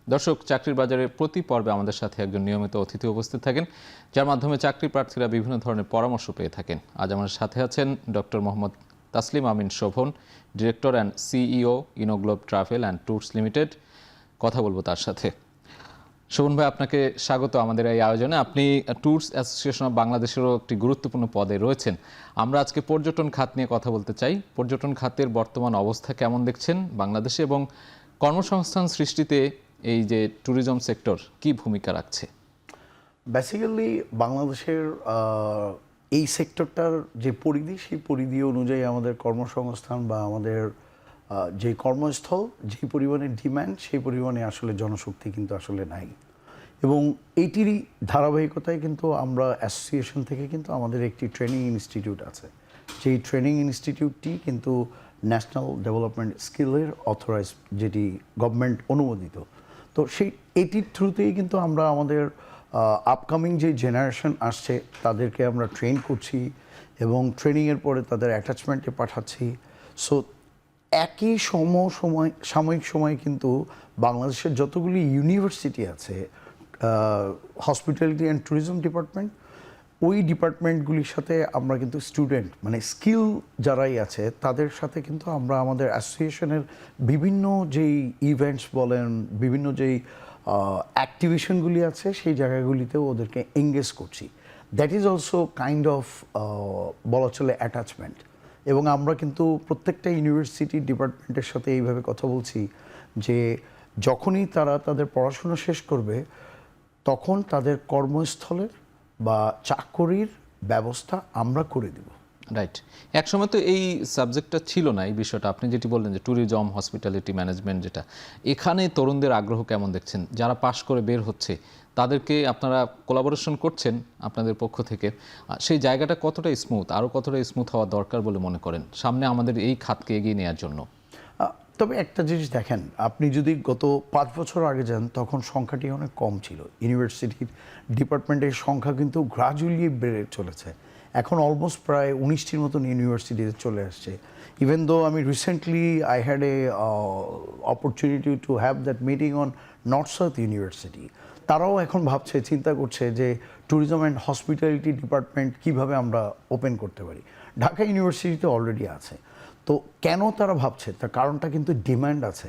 দর্শক, চাকরির বাজারে প্রতি পর্বে আমাদের সাথে একজন নিয়মিত অতিথি উপস্থিত থাকেন, যার মাধ্যমে চাকরি প্রার্থীরা বিভিন্ন ধরনের পরামর্শ পেয়ে থাকেন। আজ আমাদের সাথে আছেন doctor Mohammad Taslim Amin Shovon, director and CEO Inoglobe travel and tours limited. কথা বলবো তার সাথে। শোভন ভাই, আপনাকে স্বাগত আমাদের এই আয়োজনে। আপনি ট্যুরস অ্যাসোসিয়েশন অফ বাংলাদেশেরও একটি গুরুত্বপূর্ণ পদে রয়েছেন। আমরা আজকে পর্যটন খাত নিয়ে কথা বলতে চাই। পর্যটন খাতের বর্তমান অবস্থা কেমন দেখছেন বাংলাদেশে, এবং কর্মসংস্থান সৃষ্টিতে এই যে ট্যুরিজম সেক্টর কি ভূমিকা রাখছে? বেসিক্যালি বাংলাদেশের এই সেক্টরটার যে পরিধি, সেই পরিধি অনুযায়ী আমাদের কর্মসংস্থান বা আমাদের যে কর্মস্থল, যে পরিমাণে ডিম্যান্ড, সেই পরিমাণে আসলে জনশক্তি কিন্তু আসলে নাই। এবং এইটিরই ধারাবাহিকতায় কিন্তু আমরা অ্যাসোসিয়েশন থেকে কিন্তু আমাদের একটি ট্রেনিং ইনস্টিটিউট আছে, যেই ট্রেনিং ইনস্টিটিউটটি কিন্তু ন্যাশনাল ডেভেলপমেন্ট স্কিলের অথরাইজ, যেটি গভর্নমেন্ট অনুমোদিত। তো এটির থ্রুতেই কিন্তু আমরা আমাদের আপকামিং যে জেনারেশন আসছে তাদেরকে আমরা ট্রেন করছি এবং ট্রেনিংয়ের পরে তাদের অ্যাটাচমেন্টে পাঠাচ্ছি। সো একই সাময়িক সময় কিন্তু বাংলাদেশের যতগুলি ইউনিভার্সিটি আছে, হসপিটালিটি অ্যান্ড ট্যুরিজম ডিপার্টমেন্ট, ওই ডিপার্টমেন্টগুলির সাথে আমরা কিন্তু স্টুডেন্ট মানে স্কিল যারাই আছে তাদের সাথে কিন্তু আমরা আমাদের অ্যাসোসিয়েশনের বিভিন্ন যেই ইভেন্টস বলেন, বিভিন্ন যেই অ্যাক্টিভিশনগুলি আছে, সেই জায়গাগুলিতেও ওদেরকে এঙ্গেজ করছি। That is also kind of বলা চলে অ্যাটাচমেন্ট। এবং আমরা কিন্তু প্রত্যেকটা ইউনিভার্সিটি ডিপার্টমেন্টের সাথে এইভাবে কথা বলছি যে যখনই তারা তাদের পড়াশোনা শেষ করবে তখন তাদের কর্মস্থলের বা চাকরির ব্যবস্থা আমরা করে দেব। রাইট। একসময় তো এই সাবজেক্টটা ছিল না, এই বিষয়টা আপনি যেটি বললেন যে ট্যুরিজম, হসপিটালিটি ম্যানেজমেন্ট, যেটা এখানে তরুণদের আগ্রহ কেমন দেখছেন? যারা পাশ করে বের হচ্ছে তাদেরকে আপনারা কোলাবোরেশন করছেন আপনাদের পক্ষ থেকে, সেই জায়গাটা কতটা স্মুথ, আরও কতটা স্মুথ হওয়া দরকার বলে মনে করেন সামনে আমাদের এই খাতকে এগিয়ে নেওয়ার জন্য? তবে একটা জিনিস দেখেন, আপনি যদি গত 5 বছর আগে যান তখন সংখ্যাটি অনেক কম ছিল। ইউনিভার্সিটির ডিপার্টমেন্টের সংখ্যা কিন্তু গ্রাজুয়ালি বেড়ে চলেছে। এখন অলমোস্ট প্রায় 19টির মতন ইউনিভার্সিটিতে চলে আসছে। ইভেন দো আমি recently I had a opportunity to have that meeting on north south university. তারাও এখন ভাবছে, চিন্তা করছে যে ট্যুরিজম অ্যান্ড হসপিটালিটি ডিপার্টমেন্ট কীভাবে আমরা ওপেন করতে পারি। ঢাকা ইউনিভার্সিটিতে অলরেডি আছে। তো কেন তারা ভাবছে, তার কারণটা কিন্তু ডিমান্ড আছে।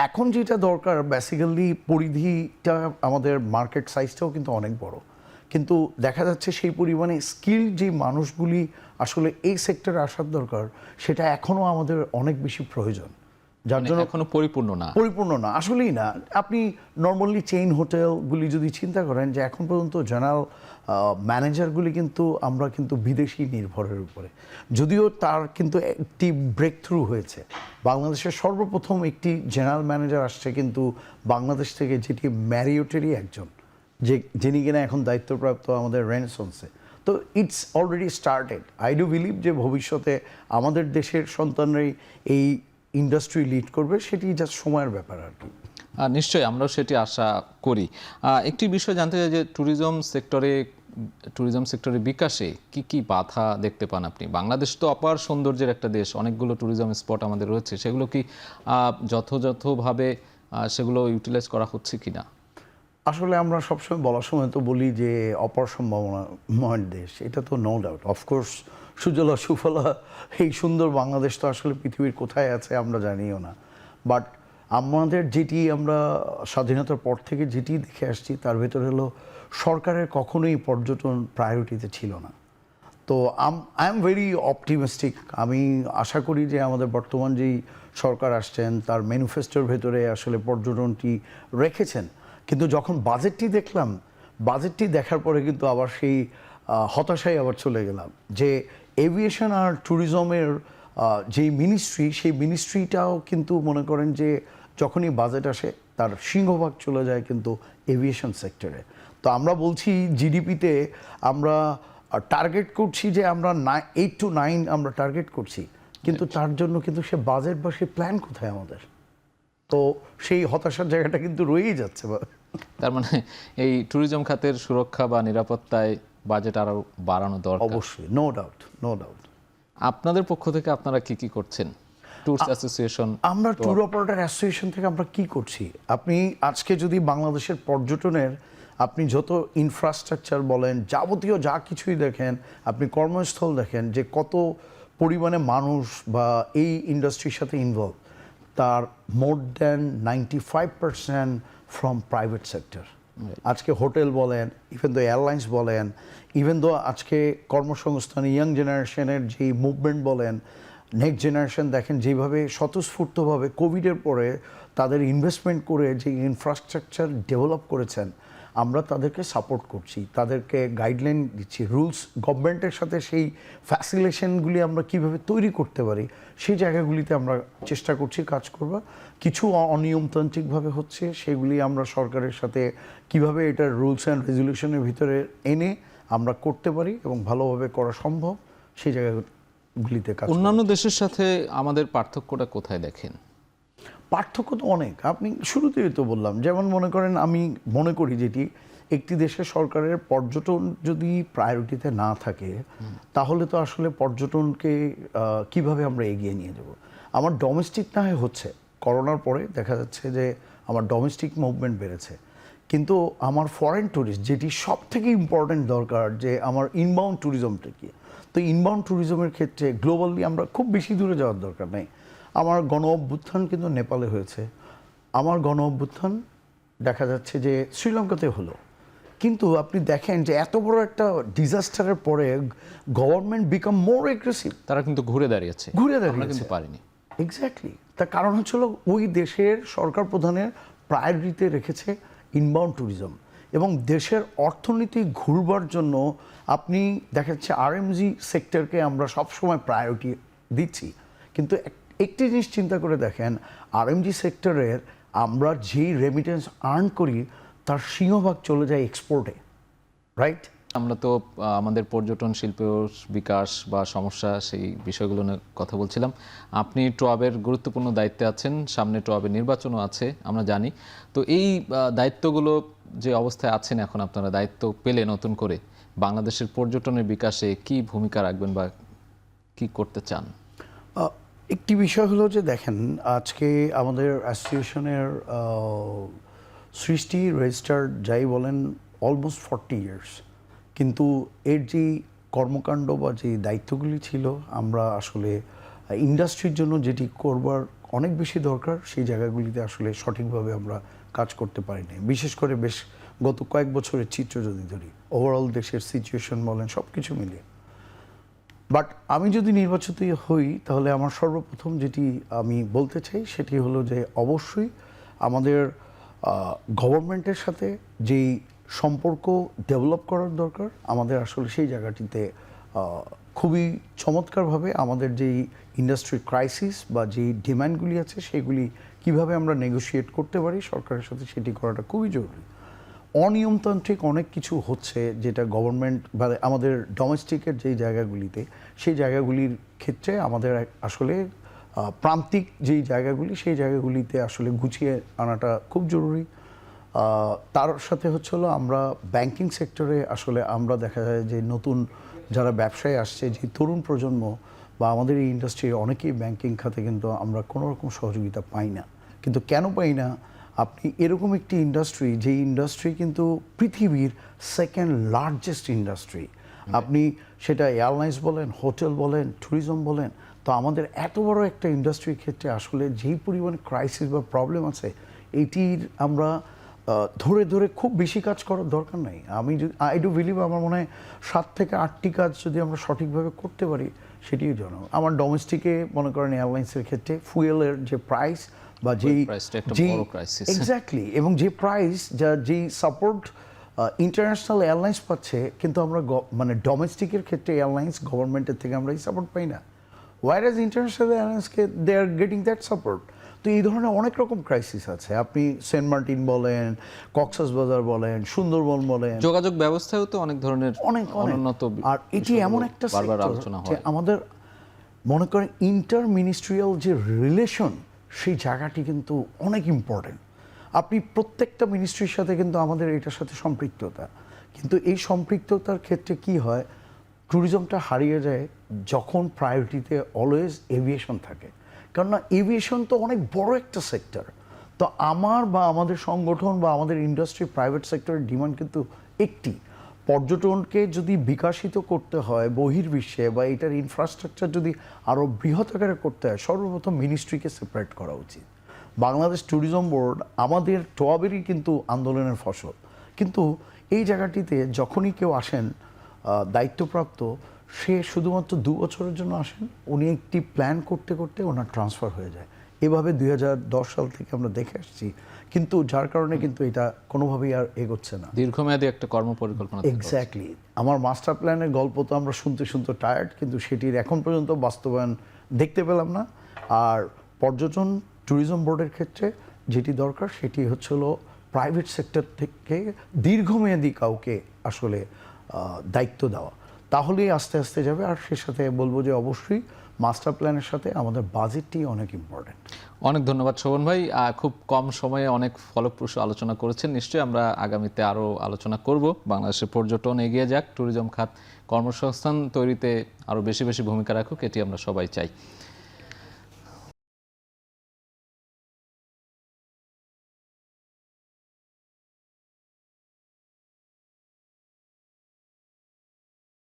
এখন যেটা দরকার বেসিক্যালি পরিধিটা, আমাদের মার্কেট সাইজটাও কিন্তু অনেক বড়, কিন্তু দেখা যাচ্ছে সেই পরিমাণে স্কিল যে মানুষগুলি আসলে এই সেক্টরে আসার দরকার, সেটা এখনও আমাদের অনেক বেশি প্রয়োজন, যার জন্য এখনো পরিপূর্ণ না, আসলেই না। আপনি নর্মালি চেইন হোটেলগুলি যদি চিন্তা করেন, যে এখন পর্যন্ত জেনারেল ম্যানেজারগুলি কিন্তু আমরা কিন্তু বিদেশি নির্ভরের উপরে, যদিও তার কিন্তু একটি ব্রেক থ্রু হয়েছে। বাংলাদেশের সর্বপ্রথম একটি জেনারেল ম্যানেজার আসছে কিন্তু বাংলাদেশ থেকে, যেটি ম্যারিওটেরই একজন, যিনি কিনা এখন দায়িত্বপ্রাপ্ত আমাদের রেনেসন্সে। তো it's already started. I do believe যে ভবিষ্যতে আমাদের দেশের সন্তানরাই এই ইন্ডাস্ট্রি লিড করবে, সেটি জাস্ট সময়ের ব্যাপার আর কি। নিশ্চয়ই আমরাও সেটি আশা করি। একটি বিষয় জানতে চাই যে ট্যুরিজম সেক্টরের বিকাশে কি কি বাধা দেখতে পান আপনি? বাংলাদেশ তো অপার সৌন্দর্যের একটা দেশ, অনেকগুলো ট্যুরিজম স্পট আমাদের রয়েছে, সেগুলো কি যথাযথভাবে সেগুলো ইউটিলাইজ করা হচ্ছে কিনা? আসলে আমরা সবসময় বলার সময় তো বলি যে অপার সম্ভাবনাময় দেশ, এটা তো নো ডাউট। অফকোর্স সুজলা সুফলা এই সুন্দর বাংলাদেশ তো আসলে পৃথিবীর কোথায় আছে আমরা জানিও না। বাট আমাদের যেটি আমরা স্বাধীনতার পর থেকে যেটি দেখে আসছি, তার ভেতরে হলো সরকারের কখনোই পর্যটন প্রায়োরিটিতে ছিল না। তো আই এম ভেরি অপটিমিস্টিক। আমি আশা করি যে আমাদের বর্তমান যেই সরকার আসছেন, তার ম্যানিফেস্টোর ভেতরে আসলে পর্যটনটি রেখেছেন। কিন্তু যখন বাজেটটি দেখলাম, বাজেটটি দেখার পরে কিন্তু আবার সেই হতাশায় আবার চলে গেলাম, যে এভিয়েশন আর ট্যুরিজমের যেই মিনিস্ট্রি, সেই মিনিস্ট্রিটাও কিন্তু মনে করেন যে যখনই বাজেট আসে তার সিংহভাগ চলে যায় কিন্তু এভিয়েশন সেক্টরে। তো আমরা বলছি জিডিপিতে আমরা টার্গেট করছি যে আমরা 8 to 9 আমরা টার্গেট করছি, কিন্তু তার জন্য কিন্তু সে বাজেট বা সে প্ল্যান কোথায় আমাদের? তো সেই হতাশার জায়গাটা কিন্তু রয়েই যাচ্ছে। তার মানে এই ট্যুরিজম খাতের সুরক্ষা বা নিরাপত্তায় বাজেট আরো বাড়ানো দরকার। অবশ্যই, নো ডাউট। আপনাদের পক্ষ থেকে আপনারা কি কি করছেন? ট্যুরস অ্যাসোসিয়েশন, আমরা ট্যুর অপারেটর অ্যাসোসিয়েশন থেকে আমরা কি করছি? আপনি আজকে যদি বাংলাদেশের পর্যটনের আপনি যত ইনফ্রাস্ট্রাকচার বলেন, যাবতীয় যা কিছুই দেখেন, আপনি কর্মস্থল দেখেন যে কত পরিমাণে মানুষ বা এই ইন্ডাস্ট্রির সাথে ইনভলভ, তার more than 95% from private sector. আজকে হোটেল বলেন, ইভেন দো এয়ারলাইন্স বলেন, ইভেন দো আজকে কর্মসংস্থান, ইয়াং জেনারেশনের যে মুভমেন্ট বলেন, নেক্সট জেনারেশন দেখেন যেভাবে স্বতঃস্ফূর্তভাবে কোভিডের পরে তাদের ইনভেস্টমেন্ট করে যে ইনফ্রাস্ট্রাকচার ডেভেলপ করেছেন, আমরা তাদেরকে সাপোর্ট করছি, তাদেরকে গাইডলাইন দিচ্ছি, রুলস গভর্নমেন্টের সাথে সেই ফ্যাসিলিটেশনগুলি আমরা কিভাবে তৈরি করতে পারি সেই জায়গাগুলিতে আমরা চেষ্টা করছি কাজ করব। কিছু অনিয়মতান্ত্রিকভাবে হচ্ছে, সেগুলি আমরা সরকারের সাথে কিভাবে এটা রুলস অ্যান্ড রেজুলেশনের ভিতরে এনে আমরা করতে পারি এবং ভালোভাবে করা সম্ভব সেই জায়গাগুলিতে কাজ। অন্যান্য দেশের সাথে আমাদের পার্থক্যটা কোথায় দেখেন? পার্থক্য তো অনেক, আপনি শুরুতেই তো বললাম, যেমন মনে করেন আমি মনে করি যেটি একটি দেশের সরকারের পর্যটন যদি প্রায়োরিটিতে না থাকে তাহলে তো আসলে পর্যটনকে কিভাবে আমরা এগিয়ে নিয়ে যাব। আমার ডোমেস্টিক না হচ্ছে, করোনার পরে দেখা যাচ্ছে যে আমার ডোমেস্টিক মুভমেন্ট বেড়েছে, কিন্তু আমার ফরেন ট্যুরিস্ট যেটি সব থেকে ইম্পর্টেন্ট দরকার, যে আমার ইনবাউন্ড ট্যুরিজমটা কি। তো ইনবাউন্ড ট্যুরিজমের ক্ষেত্রে গ্লোবালি আমরা খুব বেশি দূরে যাওয়ার দরকার নেই। আমার গণ অভ্যুত্থান কিন্তু নেপালে হয়েছে, আমার গণ অভ্যুত্থান দেখা যাচ্ছে যে শ্রীলঙ্কাতে হলো, কিন্তু আপনি দেখেন যে এত বড় একটা ডিজাস্টারের পরে গভর্নমেন্ট বিকাম মোর এগ্রেসিভ, তারা কিন্তু ঘুরে দাঁড়িয়েছে, আমরা কিন্তু পারিনি। এক্স্যাক্টলি, তার কারণ হচ্ছিল ওই দেশের সরকার প্রধানের প্রায়োরিটিতে রেখেছে ইনবাউন্ড ট্যুরিজম, এবং দেশের অর্থনীতি ঘুরবার জন্য আপনি দেখা যাচ্ছে আরএমজি সেক্টরকে আমরা সবসময় প্রায়োরিটি দিচ্ছি, কিন্তু একটি জিনিস চিন্তা করে দেখেন, আরএমজি সেক্টরের আমরা যেই রেমিটেন্স আর্ন করি তার সিংহভাগ চলে যায় এক্সপোর্টে, রাইট? আমরা তো আমাদের পর্যটন শিল্পের বিকাশ বা সমস্যা সেই বিষয়গুলো নিয়ে কথা বলছিলাম। আপনি টোয়াবের গুরুত্বপূর্ণ দায়িত্বে আছেন, সামনে টোয়াবের নির্বাচনও আছে আমরা জানি। তো এই দায়িত্বগুলো যে অবস্থায় আছেন এখন, আপনারা দায়িত্ব পেলে নতুন করে বাংলাদেশের পর্যটনের বিকাশে কি ভূমিকা রাখবেন বা কি করতে চান? একটি বিষয় হলো যে দেখেন, আজকে আমাদের অ্যাসোসিয়েশনের সৃষ্টি রেজিস্টার যাই বলেন অলমোস্ট 40 ইয়ার্স, কিন্তু এর যে কর্মকাণ্ড বা যে দায়িত্বগুলি ছিল, আমরা আসলে ইন্ডাস্ট্রির জন্য যেটি করবার অনেক বেশি দরকার সেই জায়গাগুলিতে আসলে সঠিকভাবে আমরা কাজ করতে পারিনি। বিশেষ করে বেশ গত কয়েক বছরের চিত্র যদি ধরি, ওভারঅল দেশের সিচুয়েশন বলেন সব কিছু মিলিয়ে। বাট আমি যদি নির্বাচিত হই তাহলে আমার সর্বপ্রথম যেটি আমি বলতে চাই সেটি হলো যে অবশ্যই আমাদের গভর্নমেন্টের সাথে যেই সম্পর্ক ডেভেলপ করার দরকার, আমাদের আসলে সেই জায়গাটিতে খুবই চমৎকারভাবে আমাদের যেই ইন্ডাস্ট্রি ক্রাইসিস বা যেই ডিমান্ডগুলি আছে সেগুলি কিভাবে আমরা নেগোশিয়েট করতে পারি সরকারের সাথে, সেটি করাটা খুবই জরুরি। অনিয়মতান্ত্রিক অনেক কিছু হচ্ছে যেটা গভর্নমেন্ট বা আমাদের ডোমেস্টিকের যেই জায়গাগুলিতে, সেই জায়গাগুলির ক্ষেত্রে আমাদের আসলে প্রান্তিক যেই জায়গাগুলি সেই জায়গাগুলিতে আসলে গুছিয়ে আনাটা খুব জরুরি। তার সাথে হচ্ছে হলো আমরা ব্যাংকিং সেক্টরে আসলে আমরা দেখা যায় যে নতুন যারা ব্যবসায় আসছে, যে তরুণ প্রজন্ম বা আমাদের এই ইন্ডাস্ট্রির অনেকেই ব্যাংকিং খাতে কিন্তু আমরা কোনো রকম সহযোগিতা পাই না। কিন্তু কেন পাই না? আপনি এরকম একটি ইন্ডাস্ট্রি, যেই ইন্ডাস্ট্রি কিন্তু পৃথিবীর সেকেন্ড লার্জেস্ট ইন্ডাস্ট্রি, আপনি সেটা এয়ারলাইন্স বলেন, হোটেল বলেন, ট্যুরিজম বলেন, তো আমাদের এত বড় একটা ইন্ডাস্ট্রির ক্ষেত্রে আসলে যেই পরিমাণে ক্রাইসিস বা প্রবলেম আছে, এইটির আমরা ধরে ধরে খুব বেশি কাজ করার দরকার নাই। আমি যদি আই ডু বিলিভ, আমার মনে হয় 7 থেকে 8টি কাজ যদি আমরা সঠিকভাবে করতে পারি সেটিও জন্য। আমার ডোমেস্টিকে মনে করেন এয়ারলাইন্সের ক্ষেত্রে ফুয়েলের যে প্রাইস বা যেই এক্স্যাক্টলি, এবং যে প্রাইস যেই সাপোর্ট ইন্টারন্যাশনাল এয়ারলাইন্স পাচ্ছে, কিন্তু আমরা মানে ডোমেস্টিকের ক্ষেত্রে এয়ারলাইন্স গভর্নমেন্টের থেকে আমরা এই সাপোর্ট পাই না, ওয়াইরাজ ইন্টারন্যাশনাল এয়ারলাইন্সকে they are getting that support. তো এই ধরনের অনেক রকম ক্রাইসিস আছে, আপনি সেন্ট মার্টিন বলেন, কক্সবাজার বলেন, সুন্দরবন বলেন, যোগাযোগ ব্যবস্থায়ও তো অনেক ধরনের অনুন্নত। আর এটি এমন একটা যে আমাদের মনে করেন ইন্টার মিনিস্ট্রিয়াল যে রিলেশন, সেই জায়গাটি কিন্তু অনেক ইম্পর্টেন্ট। আপনি প্রত্যেকটা মিনিস্ট্রির সাথে কিন্তু আমাদের এটার সাথে সম্পৃক্ততা, কিন্তু এই সম্পৃক্ততার ক্ষেত্রে কি হয়, ট্যুরিজমটা হারিয়ে যায় যখন প্রায়োরিটিতে অলওয়েজ এভিয়েশন থাকে। কেননা এভিয়েশন তো অনেক বড় একটা সেক্টর। তো আমার বা আমাদের সংগঠন বা আমাদের ইন্ডাস্ট্রি প্রাইভেট সেক্টরের ডিমান্ড কিন্তু একটি, পর্যটনকে যদি বিকাশিত করতে হয় বহির্বিশ্বে বা এটার ইনফ্রাস্ট্রাকচার যদি আরও বৃহৎ আকারে করতে হয়, সর্বপ্রথম মিনিস্ট্রিকে সেপারেট করা উচিত। বাংলাদেশ ট্যুরিজম বোর্ড আমাদের টোয়াবেরই কিন্তু আন্দোলনের ফসল, কিন্তু এই জায়গাটিতে যখনই কেউ আসেন দায়িত্বপ্রাপ্ত, সে শুধুমাত্র 2 বছরের জন্য আসেন, উনি একটি প্ল্যান করতে করতে ওনার ট্রান্সফার হয়ে যায়। এভাবে 2010 সাল থেকে আমরা দেখে আসছি, কিন্তু যার কারণে কিন্তু এটা কোনোভাবেই আর এগোচ্ছে না। দীর্ঘমেয়াদী একটা কর্মপরিকল্পনা থাকা উচিত। এক্স্যাক্টলি। আমার মাস্টার প্ল্যানের গল্প তো আমরা শুনতে শুনতে টায়ার্ড, কিন্তু সেটির এখন পর্যন্ত বাস্তবায়ন দেখতে পেলাম না। আর পর্যটন ট্যুরিজম বোর্ডের ক্ষেত্রে যেটি দরকার সেটি হচ্ছিল প্রাইভেট সেক্টর থেকে দীর্ঘমেয়াদী কাউকে আসলে দায়িত্ব দেওয়া, তাহলেই আস্তে আস্তে যাবে। আর সে সাথে বলবো যে অবশ্যই মাস্টার প্ল্যানের সাথে আমাদের বাজেটটি অনেক ইম্পর্ট্যান্ট। অনেক ধন্যবাদ শোভন ভাই, খুব কম সময়ে অনেক ফলপ্রসূ আলোচনা করেছেন। নিশ্চয়ই আমরা আগামীতে আরও আলোচনা করব। বাংলাদেশের পর্যটন এগিয়ে যাক, ট্যুরিজম খাত কর্মসংস্থান তৈরিতে আরও বেশি বেশি ভূমিকা রাখুক, এটি আমরা সবাই চাই।